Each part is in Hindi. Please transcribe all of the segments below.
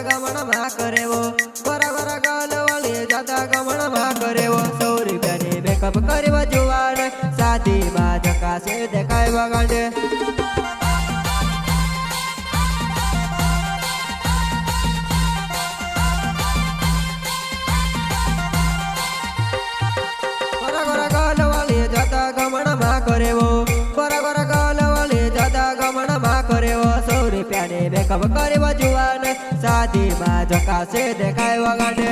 गमन मा करे वो गोरा गोरा गाल वाली ज्यादा गमन मा करे वो 100 રૂપિયાની મેકઅપ કરવા જુવાન સાદી માં જકાશે દેખાય વગાડે गोरा गोरा गाल वाली ज्यादा गमन मा करे वो गोरा गोरा गाल वाली ज्यादा गमन मा करे वो 100 રૂપિયાની મેકઅપ કરવા જુવાન સાદી માં જકાશે દેખાય વગાડે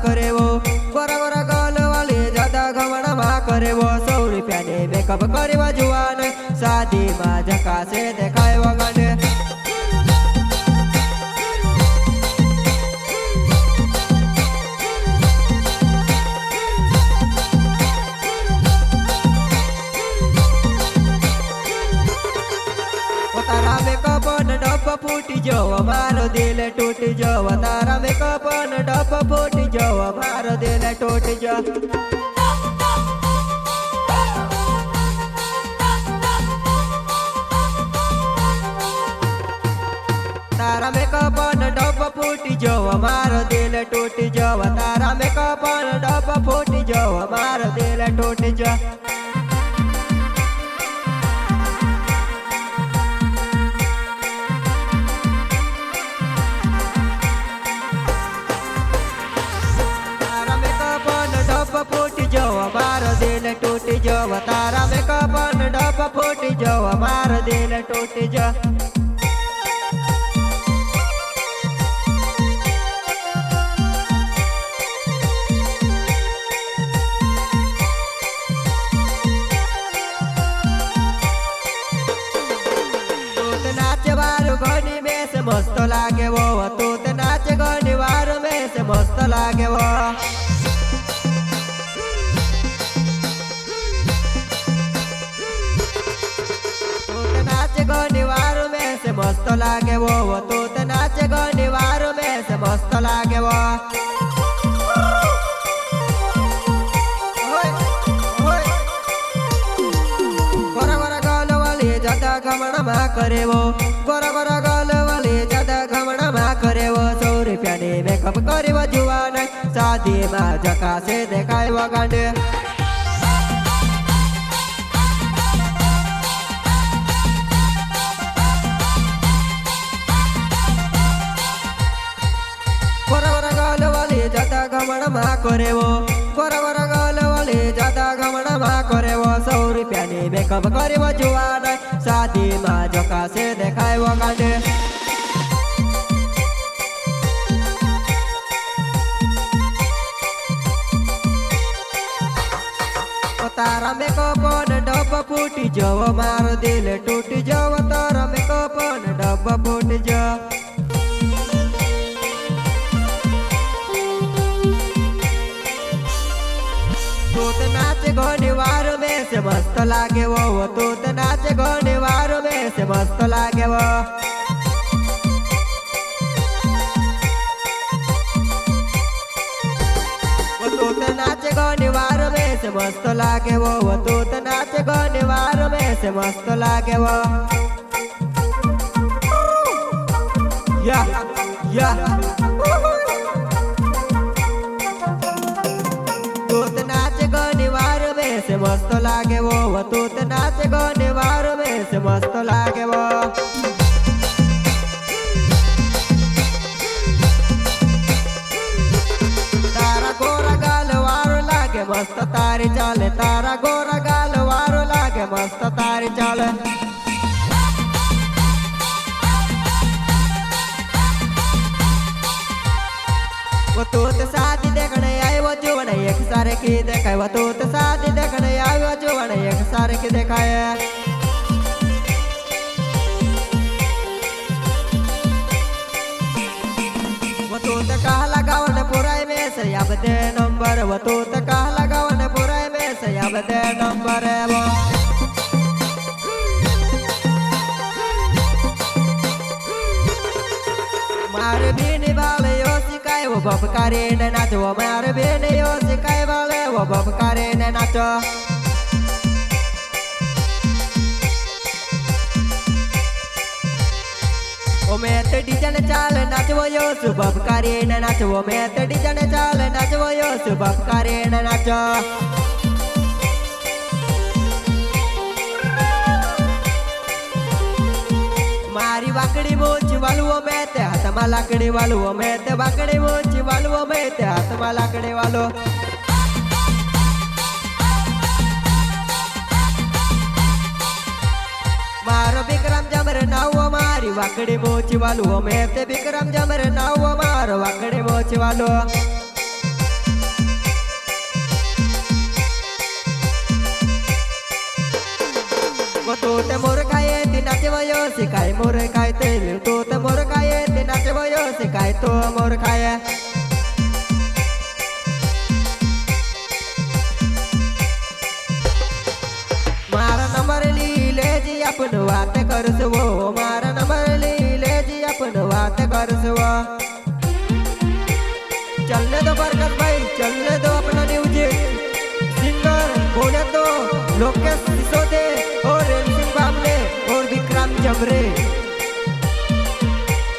करे वो गोरा गोरा गाल वाली ज्यादा गमन मा करे वो 100 રૂપિયાની મેકઅપ કરવા જુવાન સાદી માં જકાશે દેખાય વગાડે तारा मेकअप न डब फूटी जाओ मारो दिल टूट जाओ तारा मेकअप न डब फूटी जाओ मारो दिल टूट जाओ तारा मेकअप न डब फूटी जाओ मारो दिल टूट जाओ तारा मेकअप न डब फूटी जाओ मारो दिल टूट जाओ फूट जाओ मारो दिल टूट जाओ तारा मेकअप न डब फूट जाओ मारो दिल टूट जाओ नाच वारो घनी में से मस्त लागे वो तू नाच घनी वारो में से मस्त लागे वो गनिवार में से मस्त लागे वो तू तो नाच गनिवार में से मस्त लागे वो गोरा गोरा गाल वाली ज्यादा गमन मा करे वो गोरा गोरा गाल वाली ज्यादा गमन मा करे वो 100 રૂપિયાની મેકઅપ કરવા જુવાન સાદી માં જકાશે દેખાય વગાડે ज्यादा गमन मा करे वो गोरा गोरा गाल वाली ज्यादा गमन मा करे वो 100 રૂપિયાની મેકઅપ કરવા જુવાન સાદી માં જકાશે દેખાય વગાડે तारा मेकअप न डब फूटी जाओ मारो दिल टूट जाओ तारा मेकअप न डब फूट जाओ नाच घनिवार में से मस्त लागे वो तू तो नाच घनिवार में से मस्त लागे वो तू तो नाच घनिवार में से मस्त लागे वो तू तो नाच घनिवार में से मस्त लागे वो या गनिवार में से मस्त लागे वो तू तो नाच गनिवार में से मस्त लागे वो तारा गोरा गाल वारो लागे मस्त तारी चाले तारा गोरा गाल वारो लागे मस्त तारी चाले वो तू तो शादी देखने आई वो जुवन एक सारे की देखाय वो तू तो शादी देखने आई वो जुवन एक सारे की देखाय वो तू तो कहा लगावन पुराई में से अब दे नंबर वो तू तो कहा लगावन पुराई में से अब दे नंबर वो मारे भी निभाले योसी वो बबकारे ने नाचो मार बेन यो सिखाए वाले वो बबकारे ने नाचो ओ मैं ते डीजे ने चाल नाचो यो बबकारे ने नाचो मैं ते डीजे ने चाल नाचो यो बबकारे ने नाचो मारी वाकड़ी मोची वालू मैं ते हाथ में लाकड़ी वालू मैं ते वाकड़ी मोची वालू मैं ते हाथ में लाकड़ी वालो मारो विक्रम जमर नाव मारी वाकड़ी मोची वालू मैं ते विक्रम जमर नाव मारो वाकड़ी मोची वालो तो ते मोर खाए ती नाचे वयो सिखाए मोर खाए तेल तो ते मोर खाए ती नाचे वयो सिखाए तो मोर खाए मारा नंबर लीले जी अपन बात करस वो मारा नंबर लीले जी अपन बात करस वो चलने दो बरकत भाई चलने दो अपना म्यूजिक सिंगर बोले तो लोकेश सिसोदे और और विक्रम जमरे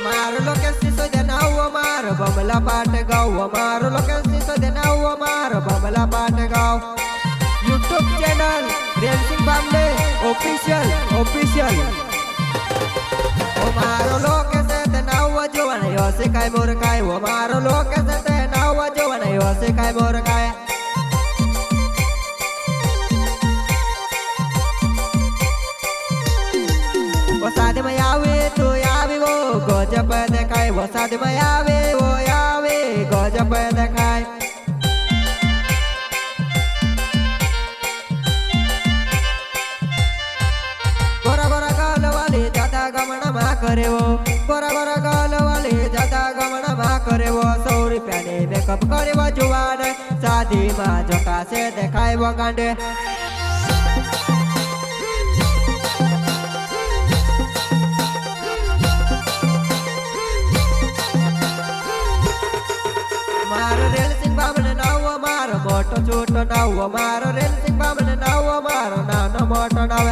मारो लोकेश सिसोदे नाव मारो बमला पाट गाओ मारो लोकेश सिसोदे नाव मारो बमला पाट गाओ यूट्यूब चैनल रेलसिंग बामले ऑफिशियल ओ मारो लोकेश ते नाव जोवन यो से काय मोर काय ओ मारो लोकेश ते नाव जोवन यो से काय मोर काय वसाद में आवे तो आवे वो गजब देखाए वसाद में आवे वो आवे गजब देखाए गोरा गोरा गाल वाले ज्यादा गमना मा करे वो गोरा गोरा गाल वाले ज्यादा गमना मा करे वो 100 रुपया ने मेकअप करे वो जुवान शादी में झोंका से देखाए वो गांडे मारो रेल सिंह बामन नाव मारो मोटो छोटो नाव मारो रेल सिंह बामन नाव मारो नानो मोटो नाव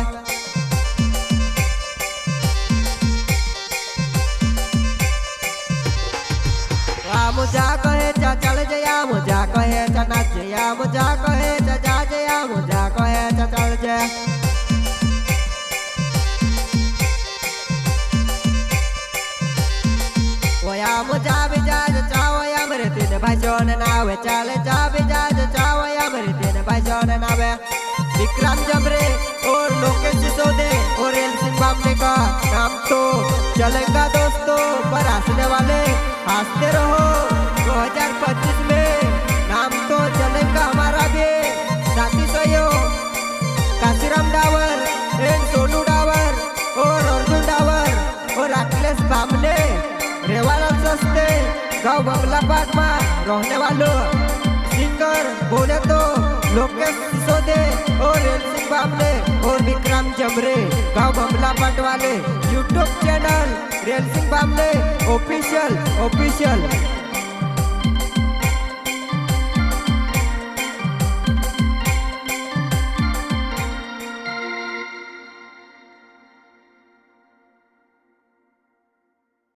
मुझा कहे चा चल जया मुझा कहे चा नाच जया मुझा कहे चा जा जया मुझा कहे चा चल जया वया मुझा भी जा चाव या मेरे तीन भाइयों ने नावे चाले जा भी जा चाव या मेरे तीन भाइयों ने नावे विक्रम जमरे और लोकेश सिसोदे और रेलसिंग बामने का नाम तो चलेगा दोस्तों पर हंसने वाले हंसते रहो 2025 में नाम तो चलेगा हमारा भी साथी सहयोग काशीराम डावर एंड सोनू डावर और अर्जुन डावर और अखिलेश बामने रेवाला सस्ते गाँव बमलापाट में रहने वालों सिंगर बोले तो लोकेश सिसोदे और रेलसिंग बामने और विक्रम जमरे गाँव बमलापाट वाले यूट्यूब चैनल रेलसिंग बामने ऑफिशियल